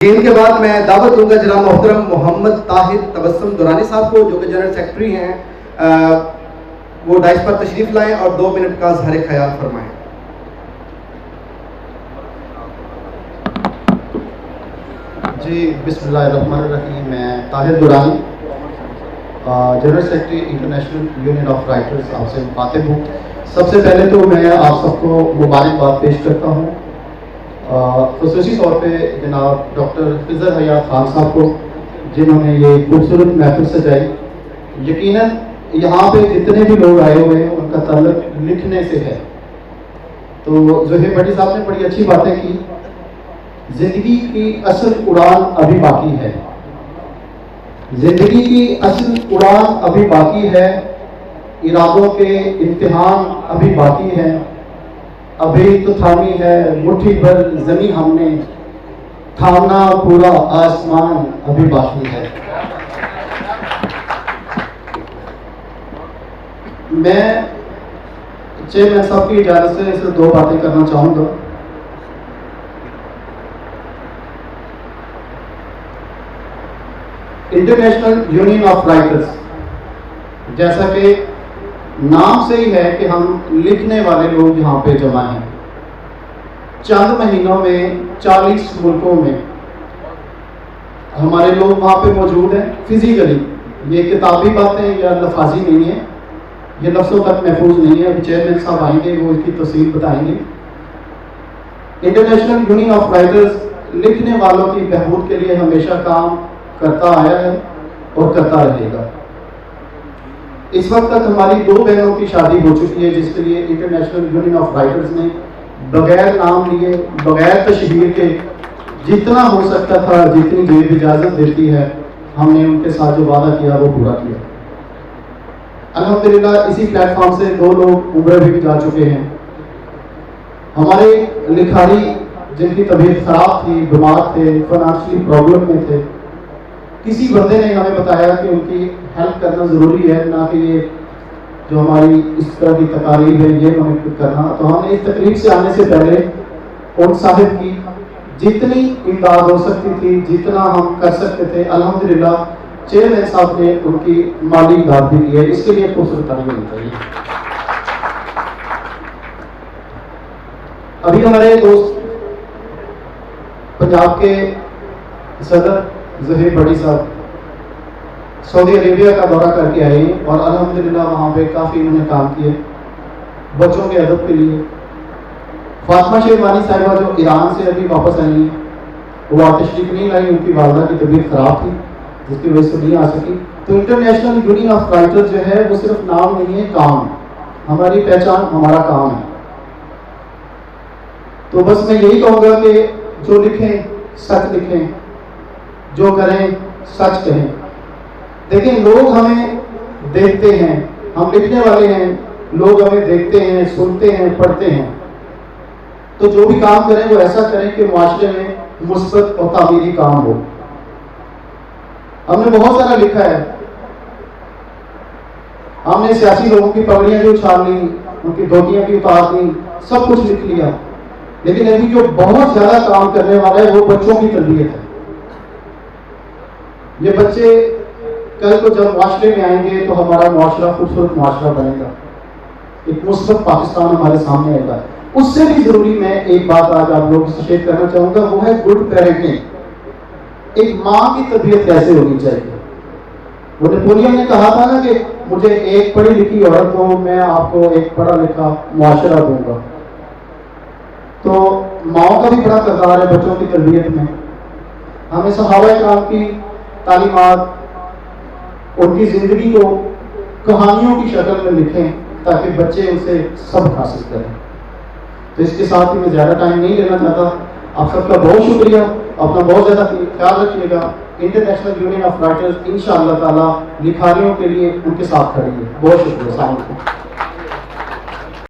ان کے بعد میں دعوت دوں گا جناب محترم محمد طاہر تبسم دورانی صاحب کو، جو کہ جنرل سیکرٹری ہیں، وہ ڈائس پر تشریف لائیں اور 2 منٹ کا اظہار خیال فرمائیں۔ جی بسم اللہ الرحمن الرحیم۔ میں Tahir Durrani, general secretary international union of writers آپ سے مخاطب ہوں۔ سب سے پہلے تو میں آپ سب کو مبارکباد پیش کرتا ہوں، خصوصی طور پہ جناب ڈاکٹر فضل حیات خان صاحب کو، جنہوں نے یہ خوبصورت محفل سجائی۔ یقیناً یہاں پہ جتنے بھی لوگ آئے ہوئے ہیں ان کا تعلق لکھنے سے ہے۔ تو زہیر بھٹی صاحب نے بڑی اچھی باتیں کی۔ زندگی کی اصل اڑان ابھی باقی ہے، زندگی کی اصل اڑان ابھی باقی ہے، ارادوں کے امتحان ابھی باقی ہے، ابھی تو تھامی ہے مٹھی بھر زمیں ہم نے، تھامنا پورا آسمان ابھی باقی ہے۔ میں چیئرمین صاحب کی اجازت سے صرف 2 باتیں کرنا چاہوں گا۔ انٹرنیشنل یونین آف رائٹرز، جیسا کہ نام سے ہی ہے کہ ہم لکھنے والے لوگ یہاں پہ جمع ہیں۔ چند مہینوں میں 40 ملکوں میں ہمارے لوگ وہاں پہ موجود ہیں فزیکلی۔ یہ کتابی باتیں یا لفاظی نہیں ہیں، یہ لفظوں تک محفوظ نہیں ہے۔ ابھی چیئرمین صاحب آئیں گے، وہ اس کی تفصیل بتائیں گے۔ انٹرنیشنل یونین آف رائٹرز لکھنے والوں کی بہبود کے لیے ہمیشہ کام کرتا آیا ہے اور کرتا رہے گا۔ اس وقت تک ہماری 2 بہنوں کی شادی ہو چکی ہے، جس کے لیے انٹرنیشنل یونین آف رائٹرز نے بغیر نام لیے، بغیر تشہیر کے جتنا ہو سکتا تھا، جتنی جیب اجازت دیتی ہے، ہم نے ان کے ساتھ جو وعدہ کیا وہ پورا کیا۔ الحمدللہ اسی پلیٹ فارم سے 2 لوگ عمرے بھی جا چکے ہیں۔ ہمارے لکھاری جن کی طبیعت خراب تھی، بیمار تھے، فائنانشلی پرابلم میں تھے، کسی بندے نے ہمیں بتایا کہ ان کی ہیلپ کرنا ضروری ہے، نہ کہ یہ جو ہماری اس طرح کی تقاریب ہے یہ ہمیں کرنا۔ تو ہم نے اس تقریب سے آنے سے پہلے ان صاحب کی جتنی امداد ہو سکتی تھی، جتنا ہم کر سکتے تھے، الحمدللہ چیئرمین صاحب نے ان کی مالی امداد بھی کی ہے۔ اس کے لیے خوبصورت تعریف ہونی چاہیے۔ ابھی ہمارے دوست پنجاب کے صدر زہیر بھٹی صاحب سعودی عربیہ کا دورہ کر کے آئے ہیں، اور الحمدللہ وہاں پہ کافی انہوں نے کام کیے بچوں کے ادب کے لیے۔ فاطمہ شیروانی صاحبہ جو ایران سے ابھی واپس آئی ہیں، وہ تشریف نہیں لائی، ان کی والدہ کی طبیعت خراب تھی جس کی وجہ سے نہیں آ سکی۔ تو انٹرنیشنل یونین آف رائٹر جو ہے وہ صرف نام نہیں ہے، کام ہے۔ ہماری پہچان ہمارا کام ہے۔ تو بس میں یہی کہوں گا کہ جو لکھیں سچ لکھیں، جو کریں سچ کہیں۔ دیکھیں لوگ ہمیں دیکھتے ہیں، ہم لکھنے والے ہیں، لوگ ہمیں دیکھتے ہیں، سنتے ہیں، پڑھتے ہیں۔ تو جو بھی کام کریں وہ ایسا کریں کہ معاشرے میں مثبت اور تعمیری کام ہو۔ ہم نے بہت سارا لکھا ہے، ہم نے سیاسی لوگوں کی پگڑیاں بھی اچھال لی، ان کی دھوتیاں بھی اتار دی، سب کچھ لکھ لیا، لیکن ابھی جو بہت زیادہ کام کرنے والا ہے وہ بچوں کی تربیت ہے۔ یہ بچے کل کو جب معاشرے میں آئیں گے تو ہمارا معاشرہ خوبصورت معاشرہ بنے گا، ایک مثبت پاکستان ہمارے سامنے آئے گا۔ اس سے بھی ضروری میں ایک بات آج آپ لوگوں سے شیئر کرنا چاہوں گا، وہ ہے گڈ پیرنٹنگ۔ ایک ماں کی طبیعت کیسے ہونی چاہیے۔ وہ نیپولین نے کہا تھا نا کہ مجھے ایک پڑھی لکھی عورت دو، میں آپ کو ایک پڑھا لکھا معاشرہ دوں گا۔ تو ماؤں کا بھی بڑا کردار ہے بچوں کی تربیت میں۔ ہمیں صحابہ کرام کی تعلیمات، ان کی زندگی کو کہانیوں کی شکل میں لکھیں تاکہ بچے ان سے سبق حاصل کریں۔ تو اس کے ساتھ ہی میں زیادہ ٹائم نہیں لینا چاہتا۔ آپ سب کا بہت شکریہ، اپنا بہت زیادہ خیال رکھیے گا۔ انٹرنیشنل یونین آف رائٹرز انشاءاللہ تعالی لکھاریوں کے لیے ان کے ساتھ کھڑی ہے۔ بہت شکریہ، السلام علیکم۔